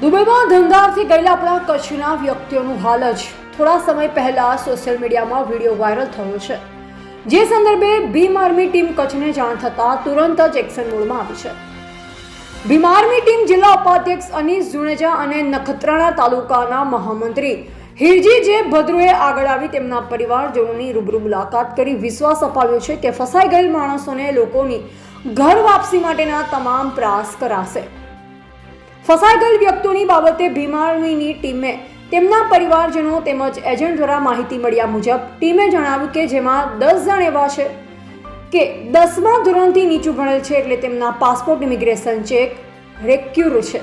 દુબઈમાં ધંધાર્થે ગયેલા આપણા કચ્છના વ્યક્તિઓનું હાલ જ થોડા સમય પહેલા સોશિયલ મીડિયામાં વિડીયો વાયરલ થયો છે, જે સંદર્ભે ભીમ આર્મી ટીમ કચ્છને જાણ થતાં તુરંત જ એક્શન મોડમાં આવી છે. ભીમ આર્મી ટીમ જિલ્લા ઉપાધ્યક્ષ અનીસ જુનેજા અને નખત્રાણા તાલુકાના મહામંત્રી હિરજી જે ભદ્રુએ આગળ આવી તેમના પરિવારજનોની રૂબરૂ મુલાકાત કરી વિશ્વાસ અપાવ્યો છે કે ફસાઈ ગયેલ માણસોને લોકોની ઘર વાપસી માટેના તમામ પ્રયાસ કરાશે. ફસાઈ ગયેલ વ્યક્તિઓની બાબતે ભીમ આર્મીની ટીમે તેમના પરિવારજનો તેમજ એજન્ટ દ્વારા માહિતી મળ્યા મુજબ ટીમે જણાવ્યું કે જેમાં 10 જણ એવા છે કે 10મા ધોરણથી નીચું ભણેલ છે, એટલે તેમના પાસપોર્ટ ઇમિગ્રેશન ચેક રેક્યુર છે.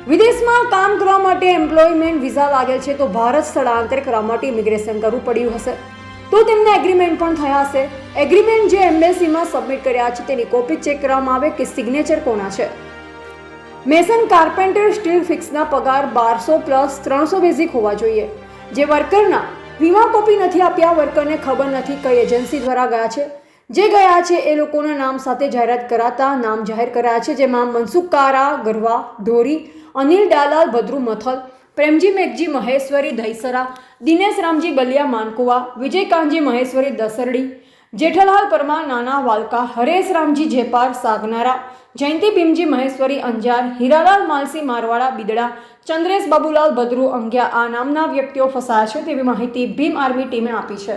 વિદેશમાં કામ કરવા માટે એમ્પ્લોયમેન્ટ વિઝા લાગેલ છે, તો ભારત સ્થળાંતર કરવા માટે ઇમિગ્રેશન કરવું પડ્યું હશે, તો તેમને એગ્રીમેન્ટ પણ થયા હશે. એગ્રીમેન્ટ જે એમ્બેસીમાં સબમિટ કર્યા છે તેની કોપી ચેક કરવામાં આવે કે સિગ્નેચર કોના છે. મેસન, કાર્પેન્ટર, સ્ટીલ ફિક્સના પગાર 1200 પ્લસ 300 બેઝિક હોવા જોઈએ. જે વર્કરના વીમા કોપી નથી આપ્યા, વર્કરને ખબર નથી કઈ એજન્સી દ્વારા ગયા છે. જે ગયા છે એ લોકોના નામ સાથે જાહેરાત કરાતા નામ જાહેર કર્યા છે, જેમાં મનસુખ કારા ગરવા ઢોરી, અનિલ ડાલાલ ભદ્રુ મથલ, પ્રેમજી મેઘજી મહેશ્વરી દહીસરા, દિનેશ રામજી બલિયા માનકુવા, વિજયકાંતજી મહેશ્વરી દસરડી, જેઠાલાલ પરમાર નાના વાલકા, હરેશ રામજી જેપાર સાગનારા, જયંતિ ભીમજી મહેશ્વરી અંજાર, હીરાલાલ માલસી મારવાડા બિદડા, ચંદ્રેશ બાબુલાલ ભદ્રુ અંગ્યા આ નામના વ્યક્તિઓ ફસાયા છે તેવી માહિતી ભીમ આર્મી ટીમે આપી છે.